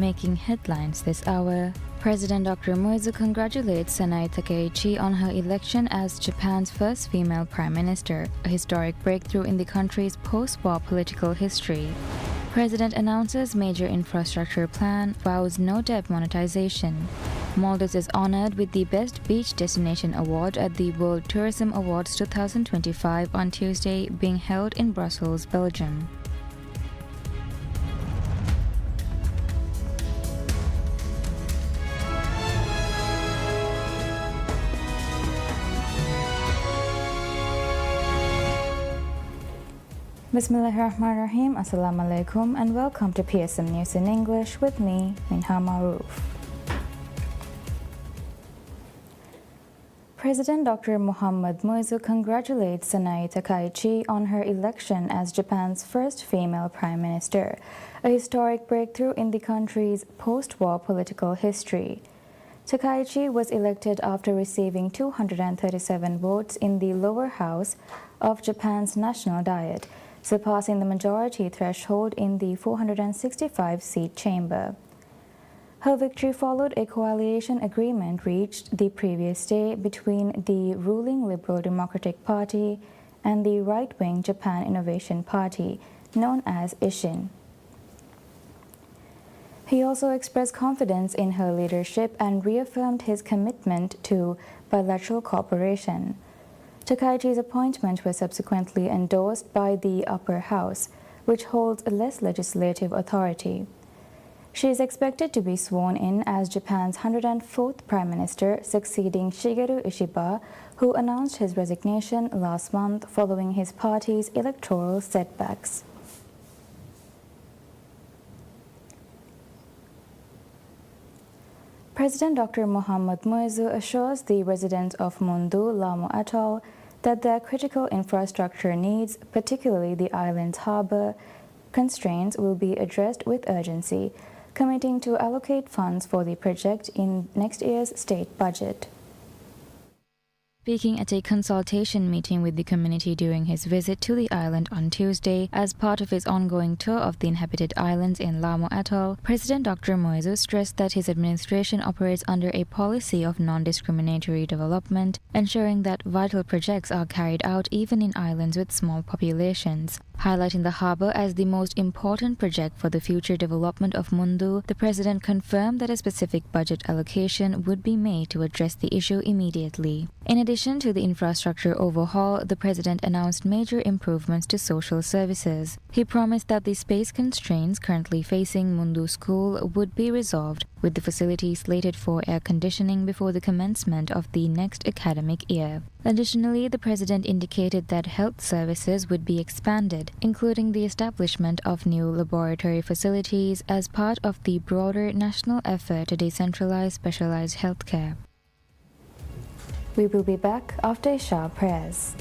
making headlines this hour. President Dr. Moizu congratulates Sanae Takeichi on her election as Japan's first female prime minister, a historic breakthrough in the country's post-war political history. President announces major infrastructure plan, vows no debt monetization. Maldives is honored with the Best Beach Destination Award at the World Tourism Awards 2025 on Tuesday, being held in Brussels, Belgium. Bismillahirrahmanirrahim. Assalamu alaikum and welcome to PSM News in English with me, Minha Maroof. President Dr. Mohammad Moizu congratulates Sanae Takaichi on her election as Japan's first female prime minister, a historic breakthrough in the country's post-war political history. Takaichi was elected after receiving 237 votes in the lower house of Japan's National Diet, surpassing the majority threshold in the 465-seat chamber. Her victory followed a coalition agreement reached the previous day between the ruling Liberal Democratic Party and the right-wing Japan Innovation Party, known as Ishin. He also expressed confidence in her leadership and reaffirmed his commitment to bilateral cooperation. Takaichi's appointment was subsequently endorsed by the upper house, which holds less legislative authority. She is expected to be sworn in as Japan's 104th prime minister, succeeding Shigeru Ishiba, who announced his resignation last month following his party's electoral setbacks. President Dr. Mohammad Moizu assures the residents of Mundu, Lamu Atoll, that their critical infrastructure needs, particularly the island's harbour constraints, will be addressed with urgency, committing to allocate funds for the project in next year's state budget. Speaking at a consultation meeting with the community during his visit to the island on Tuesday as part of his ongoing tour of the inhabited islands in Lamu Atoll, President Dr. Moizu stressed that his administration operates under a policy of non-discriminatory development, ensuring that vital projects are carried out even in islands with small populations. Highlighting the harbour as the most important project for the future development of Mundu, the President confirmed that a specific budget allocation would be made to address the issue immediately. In addition to the infrastructure overhaul, the President announced major improvements to social services. He promised that the space constraints currently facing Mundu School would be resolved, with the facility slated for air conditioning before the commencement of the next academic year. Additionally, the President indicated that health services would be expanded, including the establishment of new laboratory facilities as part of the broader national effort to decentralize specialized healthcare. We will be back after a sharp prayers.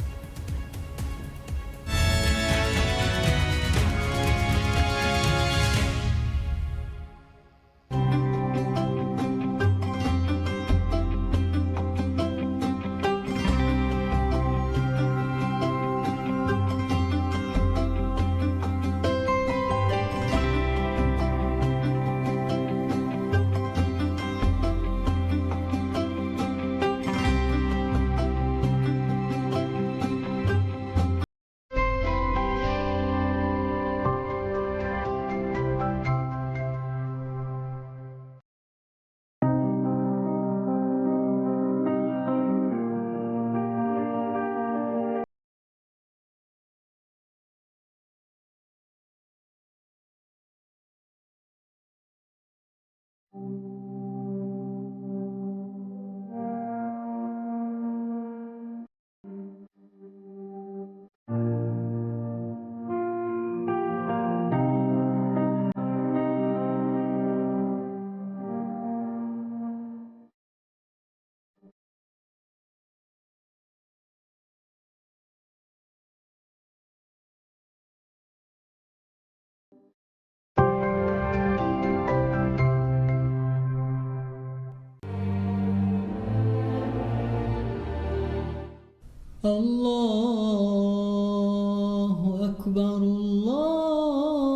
الله أكبر الله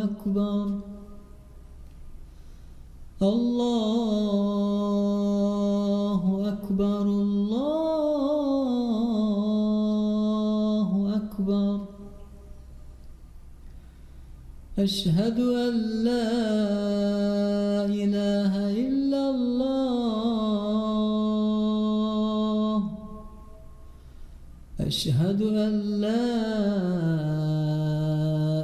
أكبر أشهد أن لا إله إلا الله أشهد أن لا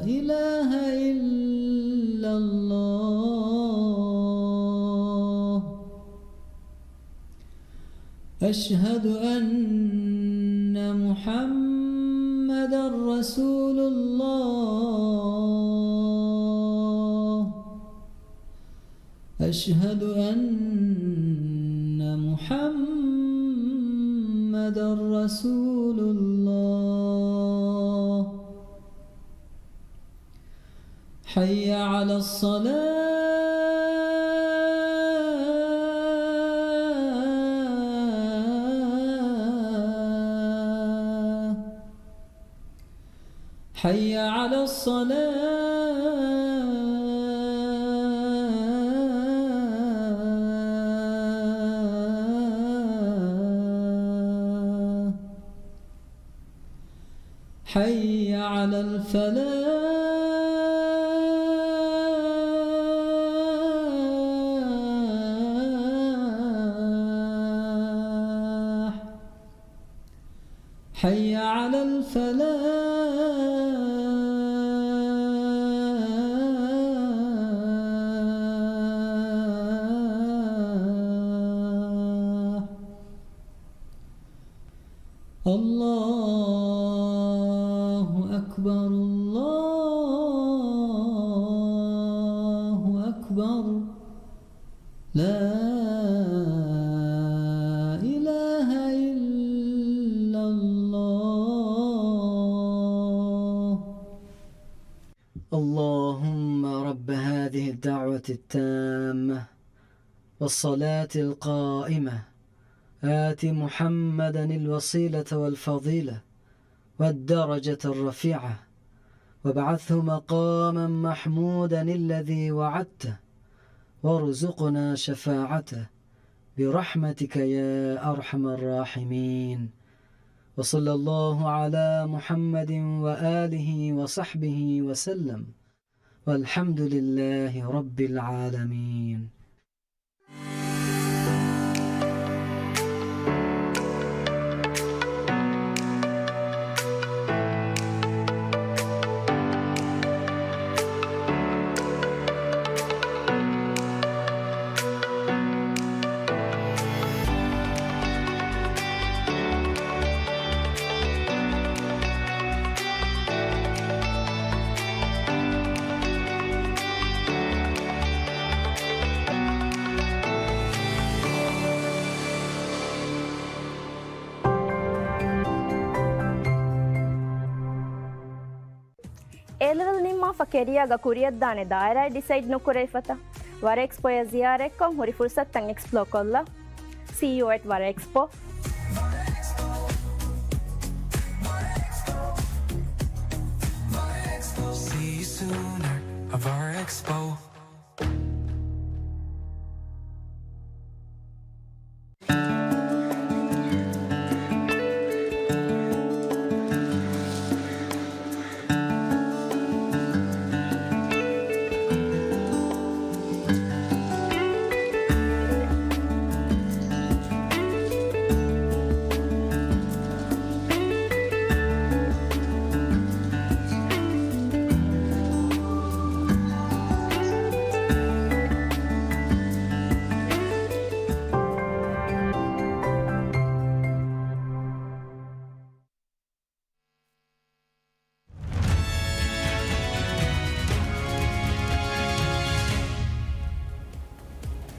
إله إلا الله أشهد أن محمدًا رسول الله أشهد أن محمدًا رسول الله حي على الصلاة حي على الصلاة حي على الفلاح حي على الفلاح الله أكبر الله أكبر لا إله إلا الله اللهم رب هذه الدعوة التامة والصلاة القائمة آت محمدًا الوسيلة والفضيلة والدرجة الرفيعة وابعثه مقامًا محمودًا الذي وعدته وارزقنا شفاعته برحمتك يا أرحم الراحمين وصلى الله على محمد وآله وصحبه وسلم والحمد لله رب العالمين. ಏಲರಲ್ ನಿಮ್ಮ ಫಕೆರಿಯಾಗ ಕುರಿಯದ್ದಾನೆ ದಾಯರ decide ನೊಕುರೆ ಫತ ವರ ಎಕ್ಸ್ಪೋಯ ಜಿಯಾರೆ ಕಂ ಹುರಿ ಫುರ್ಸತ್ ತಂಗ್ explore ಕೊಲ್ಲ C you ಎಟ್ ವರ expo See you sooner of our expo.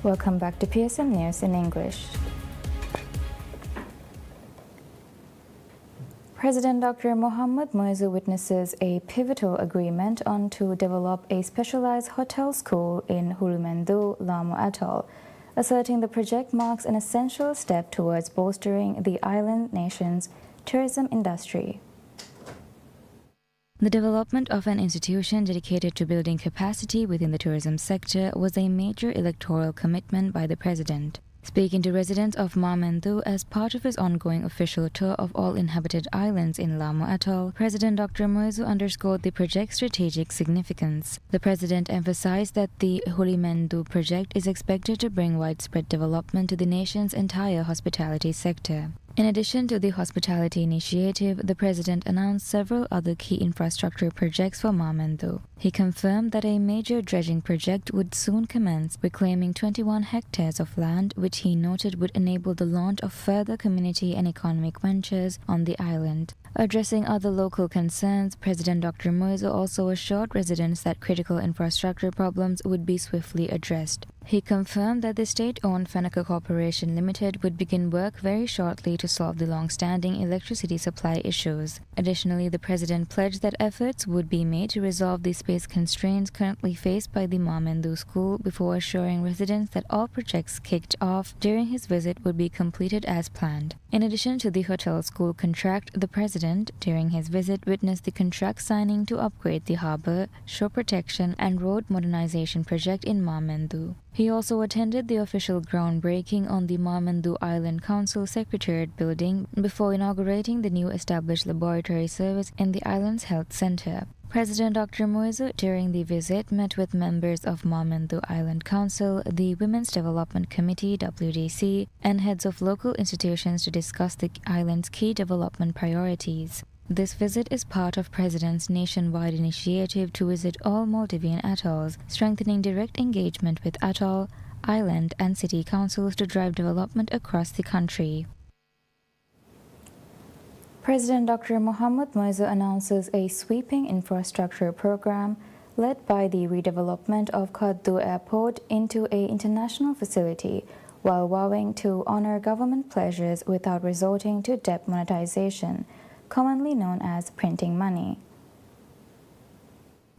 Welcome back to PSM News in English. President Dr. Mohammad Moizu witnesses a pivotal agreement on to develop a specialized hotel school in Hulumendu, Lamu Atoll, asserting the project marks an essential step towards bolstering the island nation's tourism industry. The development of an institution dedicated to building capacity within the tourism sector was a major electoral commitment by the president. Speaking to residents of Marmendu as part of his ongoing official tour of all inhabited islands in Lamo Atoll, President Dr. Moizu underscored the project's strategic significance. The president emphasized that the Hulimendu project is expected to bring widespread development to the nation's entire hospitality sector. In addition to the hospitality initiative, the president announced several other key infrastructure projects for Marmendu. He confirmed that a major dredging project would soon commence, reclaiming 21 hectares of land, which he noted would enable the launch of further community and economic ventures on the island. Addressing other local concerns, President Dr. Moizu also assured residents that critical infrastructure problems would be swiftly addressed. He confirmed that the state-owned Fenaka Corporation Limited would begin work very shortly to solve the long-standing electricity supply issues. Additionally, the president pledged that efforts would be made to resolve the space constraints currently faced by the Marmendu school before assuring residents that all projects kicked off during his visit would be completed as planned. In addition to the hotel school contract, the president, during his visit, witnessed the contract signing to upgrade the harbour, shore protection and road modernization project in Marmendu. He also attended the official groundbreaking on the Marmendu Island Council Secretariat building before inaugurating the new established laboratory service in the island's health center. President Dr. Moizu during the visit met with members of Marmendu Island Council, the Women's Development Committee (WDC), and heads of local institutions to discuss the island's key development priorities. This visit is part of President's nationwide initiative to visit all Maldivian atolls, strengthening direct engagement with atoll, island and city councils to drive development across the country. President Dr. Mohammad Moizu announces a sweeping infrastructure program led by the redevelopment of Kaddu Airport into an international facility, while vowing to honor government pleasures without resorting to debt monetization, commonly known as printing money.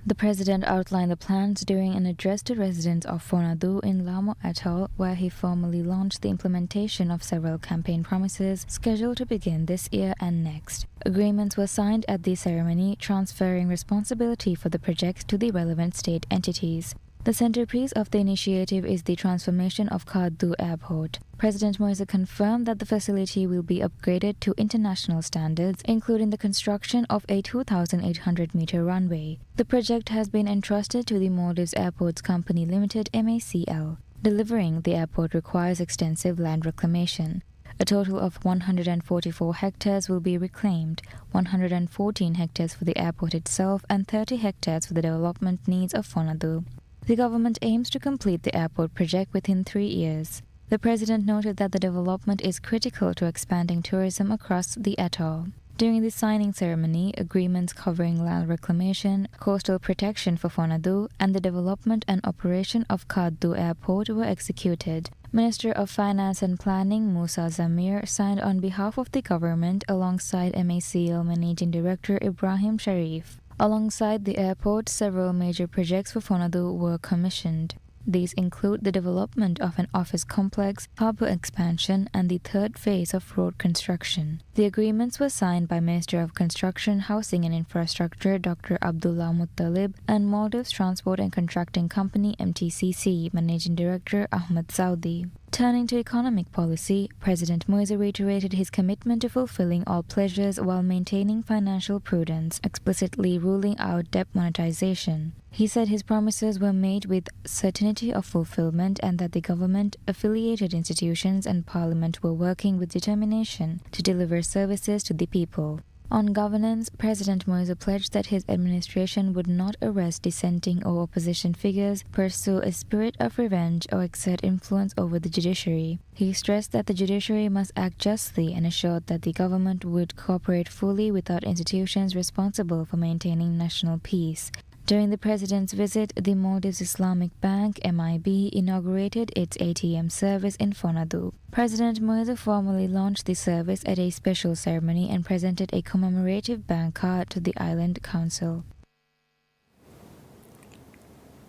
The president outlined the plans during an address to residents of Fonadu in Lamo Atoll, where he formally launched the implementation of several campaign promises scheduled to begin this year and next. Agreements were signed at the ceremony, transferring responsibility for the projects to the relevant state entities. The centerpiece of the initiative is the transformation of Kaddu Airport. President Moizu confirmed that the facility will be upgraded to international standards, including the construction of a 2,800-meter runway. The project has been entrusted to the Maldives Airports Company Limited (MACL). Delivering the airport requires extensive land reclamation. A total of 144 hectares will be reclaimed, 114 hectares for the airport itself and 30 hectares for the development needs of Fonadu. The government aims to complete the airport project within 3 years. The president noted that the development is critical to expanding tourism across the atoll. During the signing ceremony, agreements covering land reclamation, coastal protection for Fonadu, and the development and operation of Kaddu Airport were executed. Minister of Finance and Planning Musa Zamir signed on behalf of the government alongside MACL Managing Director Ibrahim Sharif. Alongside the airport, several major projects for Fonadu were commissioned. These include the development of an office complex, harbour expansion, and the third phase of road construction. The agreements were signed by Minister of Construction, Housing and Infrastructure Dr. Abdullah Muttalib and Maldives Transport and Contracting Company (MTCC) Managing Director Ahmed Saudi. Turning to economic policy, President Moizu reiterated his commitment to fulfilling all pleasures while maintaining financial prudence, explicitly ruling out debt monetization. He said his promises were made with certainty of fulfillment and that the government, affiliated institutions and parliament were working with determination to deliver services to the people. On governance, President Moizu pledged that his administration would not arrest dissenting or opposition figures, pursue a spirit of revenge, or exert influence over the judiciary. He stressed that the judiciary must act justly and assured that the government would cooperate fully without institutions responsible for maintaining national peace. During the president's visit, the Maldives Islamic Bank (MIB) inaugurated its ATM service in Fonadu. President Moizu formally launched the service at a special ceremony and presented a commemorative bank card to the Island Council.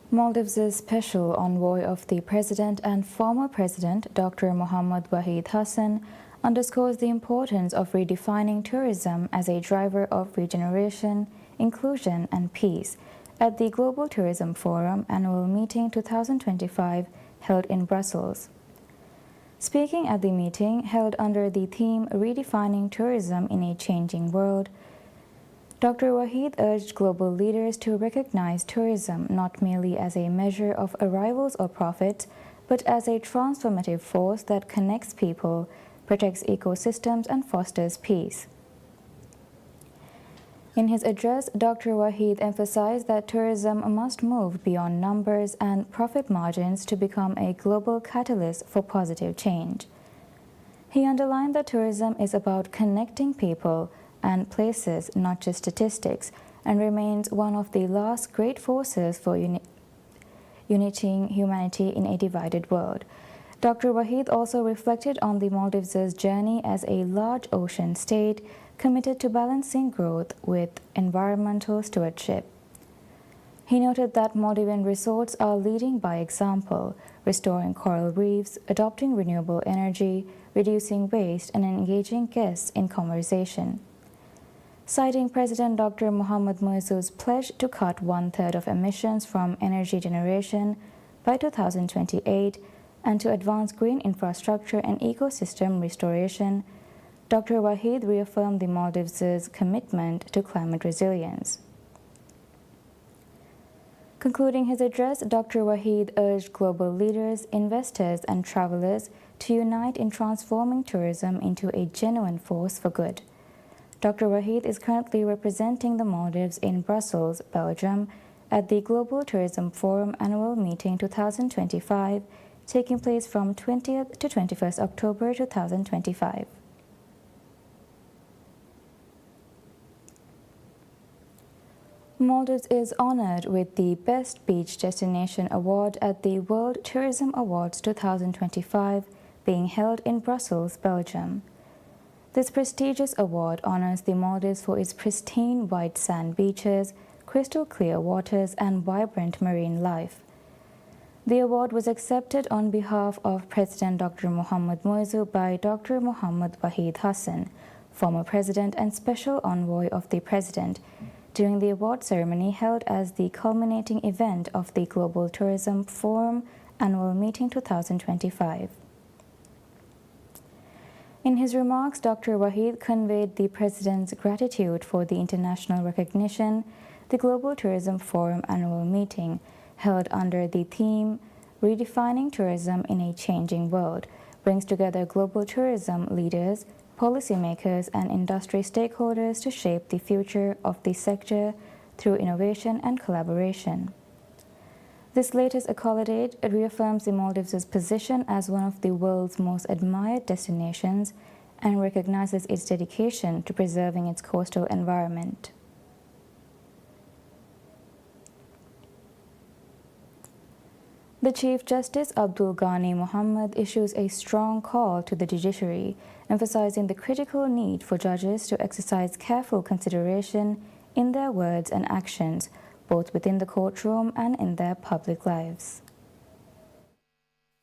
Maldives' special envoy of the president and former president, Dr. Mohammad Wahid Hassan, underscores the importance of redefining tourism as a driver of regeneration, inclusion, and peace at the Global Tourism Forum Annual Meeting 2025 held in Brussels. Speaking at the meeting held under the theme Redefining Tourism in a Changing World, Dr. Waheed urged global leaders to recognize tourism not merely as a measure of arrivals or profits, but as a transformative force that connects people, protects ecosystems, and fosters peace. In his address, Dr. Waheed emphasized that tourism must move beyond numbers and profit margins to become a global catalyst for positive change. He underlined that tourism is about connecting people and places, not just statistics, and remains one of the last great forces for uniting humanity in a divided world. Dr. Waheed also reflected on the Maldives' journey as a large ocean state committed to balancing growth with environmental stewardship. He noted that Maldivian resorts are leading by example, restoring coral reefs, adopting renewable energy, reducing waste, and engaging guests in conversation. Citing President Dr. Mohamed Muizzu's pledge to cut 1/3 of emissions from energy generation by 2028 and to advance green infrastructure and ecosystem restoration, Dr. Waheed reaffirmed the Maldives' commitment to climate resilience. Concluding his address, Dr. Waheed urged global leaders, investors, and travelers to unite in transforming tourism into a genuine force for good. Dr. Waheed is currently representing the Maldives in Brussels, Belgium, at the Global Tourism Forum Annual Meeting 2025, taking place from 20th to 21st October 2025. Maldives is honored with the Best Beach Destination Award at the World Tourism Awards 2025, being held in Brussels, Belgium. This prestigious award honors the Maldives for its pristine white sand beaches, crystal clear waters, and vibrant marine life. The award was accepted on behalf of President Dr. Mohamed Muizzu by Dr. Mohamed Waheed Hassan, former president and special envoy of the president, during the award ceremony held as the culminating event of the Global Tourism Forum Annual Meeting 2025. In his remarks, Dr. Waheed conveyed the President's gratitude for the international recognition the Global Tourism Forum Annual Meeting, held under the theme Redefining Tourism in a Changing World, brings together global tourism leaders, policymakers, and industry stakeholders to shape the future of the sector through innovation and collaboration. This latest accolade reaffirms the Maldives' position as one of the world's most admired destinations and recognizes its dedication to preserving its coastal environment. The Chief Justice Abdul Ghani Mohammed issues a strong call to the judiciary, emphasizing the critical need for judges to exercise careful consideration in their words and actions, both within the courtroom and in their public lives.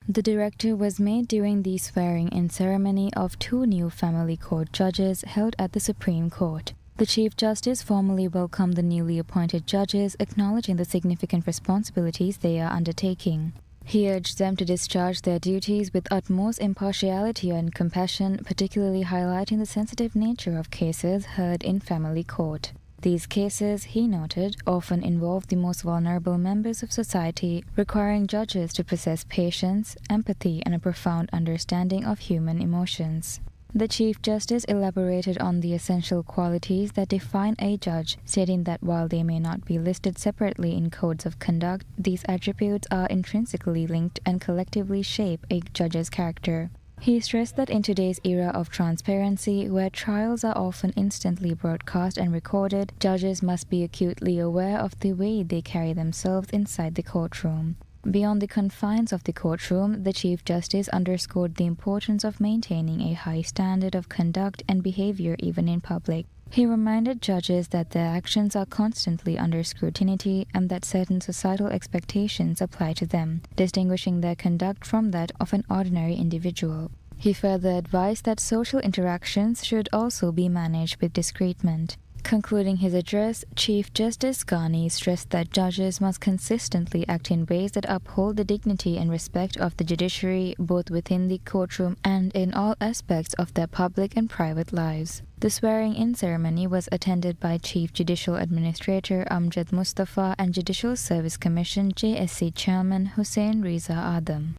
The directive was made during the swearing-in ceremony of 2 new family court judges held at the Supreme Court. The Chief Justice formally welcomed the newly appointed judges, acknowledging the significant responsibilities they are undertaking. He urged them to discharge their duties with utmost impartiality and compassion, particularly highlighting the sensitive nature of cases heard in family court. These cases, he noted, often involve the most vulnerable members of society, requiring judges to possess patience, empathy, and a profound understanding of human emotions. The Chief Justice elaborated on the essential qualities that define a judge, stating that while they may not be listed separately in codes of conduct, these attributes are intrinsically linked and collectively shape a judge's character. He stressed that in today's era of transparency, where trials are often instantly broadcast and recorded, judges must be acutely aware of the way they carry themselves inside the courtroom. Beyond the confines of the courtroom, the Chief Justice underscored the importance of maintaining a high standard of conduct and behavior even in public. He reminded judges that their actions are constantly under scrutiny and that certain societal expectations apply to them, distinguishing their conduct from that of an ordinary individual. He further advised that social interactions should also be managed with discernment. Concluding his address, Chief Justice Ghani stressed that judges must consistently act in ways that uphold the dignity and respect of the judiciary, both within the courtroom and in all aspects of their public and private lives. The swearing-in ceremony was attended by Chief Judicial Administrator Amjad Mustafa and Judicial Service Commission JSC Chairman Hussein Riza Adam.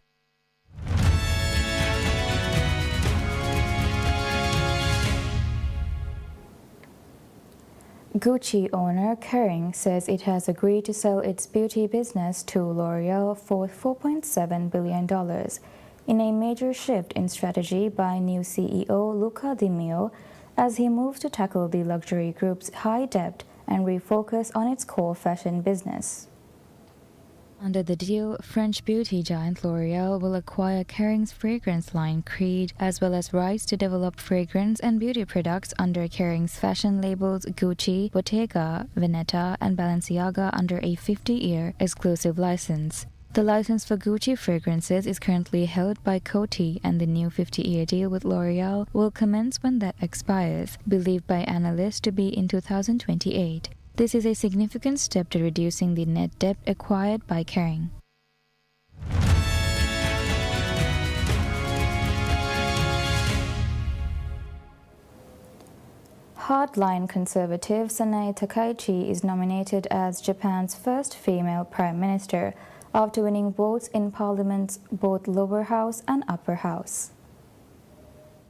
Gucci owner Kering says it has agreed to sell its beauty business to L'Oreal for $4.7 billion in a major shift in strategy by new CEO Luca Di Meo as he moves to tackle the luxury group's high debt and refocus on its core fashion business. Under the deal, French beauty giant L'Oreal will acquire Kering's fragrance line Creed, as well as rights to develop fragrance and beauty products under Kering's fashion labels Gucci, Bottega, Veneta, and Balenciaga under a 50-year exclusive license. The license for Gucci fragrances is currently held by Coty, and the new 50-year deal with L'Oreal will commence when that expires, believed by analysts to be in 2028. This is a significant step to reducing the net debt acquired by Kering. Hardline conservative Sanae Takaichi is nominated as Japan's first female prime minister after winning votes in parliament's both lower house and upper house.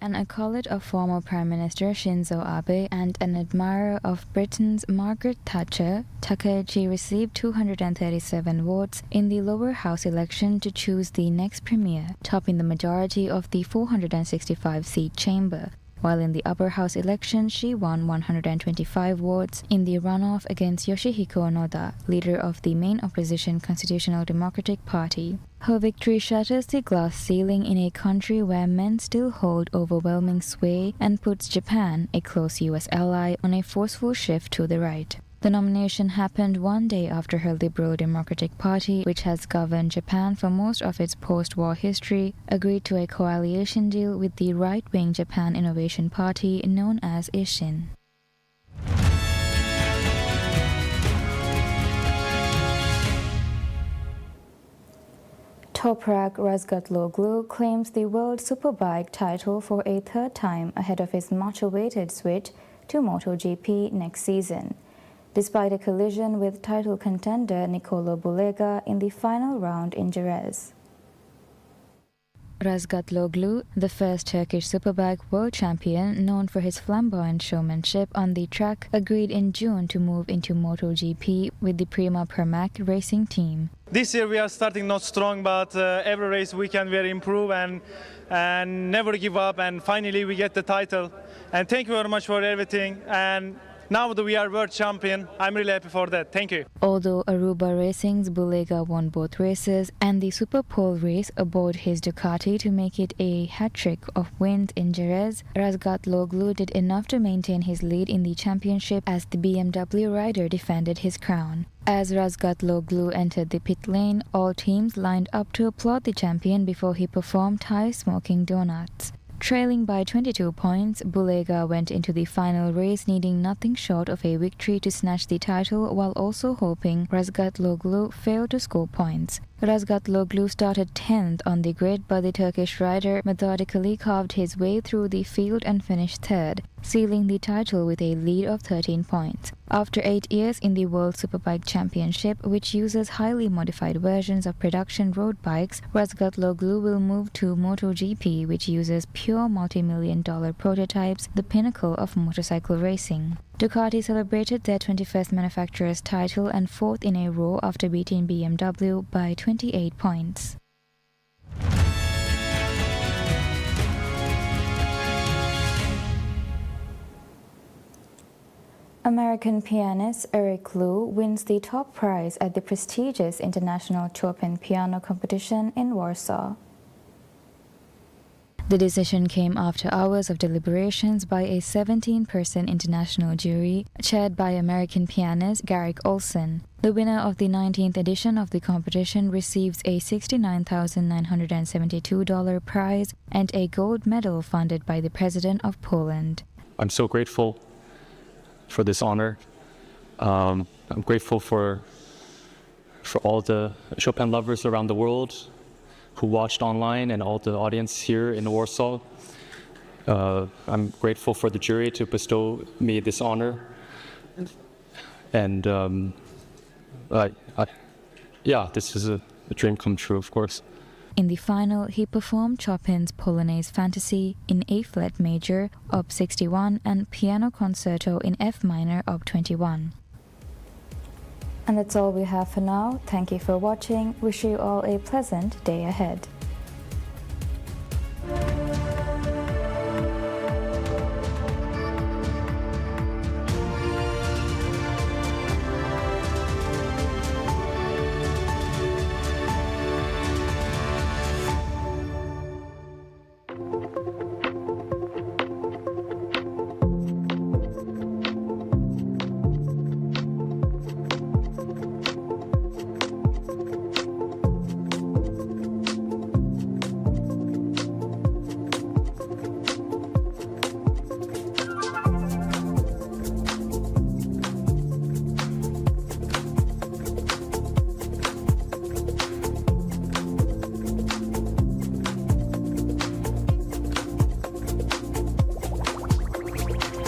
An acolyte of former Prime Minister Shinzo Abe and an admirer of Britain's Margaret Thatcher, Takaichi received 237 votes in the lower house election to choose the next premier, topping the majority of the 465-seat chamber. While in the upper house election, she won 125 votes in the runoff against Yoshihiko Noda, leader of the main opposition Constitutional Democratic Party. Her victory shatters the glass ceiling in a country where men still hold overwhelming sway and puts Japan, a close U.S. ally, on a forceful shift to the right. The nomination happened one day after her Liberal Democratic Party, which has governed Japan for most of its post-war history, agreed to a coalition deal with the right-wing Japan Innovation Party known as Ishin. Toprak Razgatlıoğlu claims the World Superbike title for a third time ahead of his much-awaited switch to MotoGP next season, despite a collision with title contender Nicolo Bulega in the final round in Jerez. Razgatlıoğlu, the first Turkish Superbike world champion known for his flamboyant showmanship on the track, agreed in June to move into MotoGP with the Prima Pramac racing team. This year we are starting not strong, but every race we can very improve and never give up, and finally we get the title. And thank you very much for everything. And now that we are world champion, I'm really happy for that. Thank you. Although Aruba Racing's Bulega won both races and the Super Pole race aboard his Ducati to make it a hat-trick of wins in Jerez, Razgatlıoğlu did enough to maintain his lead in the championship as the BMW rider defended his crown. As Razgatlıoğlu entered the pit lane, all teams lined up to applaud the champion before he performed tire-smoking donuts. Trailing by 22 points, Bulega went into the final race needing nothing short of a victory to snatch the title, while also hoping Razgatlıoğlu failed to score points. Razgatlıoğlu started 10th on the grid, but the Turkish rider methodically carved his way through the field and finished third, sealing the title with a lead of 13 points. After 8 years in the World Superbike Championship, which uses highly modified versions of production road bikes, Razgatlıoğlu will move to MotoGP, which uses pure multi-million-dollar prototypes, the pinnacle of motorcycle racing. Ducati celebrated their 21st manufacturer's title and fourth in a row after beating BMW by 28 points. American pianist Eric Liu wins the top prize at the prestigious International Chopin Piano Competition in Warsaw. The decision came after hours of deliberations by a 17-person international jury chaired by American pianist Garrick Olson. The winner of the 19th edition of the competition receives a $69,972 prize and a gold medal funded by the President of Poland. I'm so grateful for this honor. I'm grateful for all the Chopin lovers around the world who watched online and all the audience here in Warsaw. I'm grateful for the jury to bestow me this honor. And this is a dream come true, of course. In the final, he performed Chopin's Polonaise Fantasy in A-flat major, Op. 61, and Piano Concerto in F minor, Op. 21. And that's all we have for now. Thank you for watching. Wish you all a pleasant day ahead.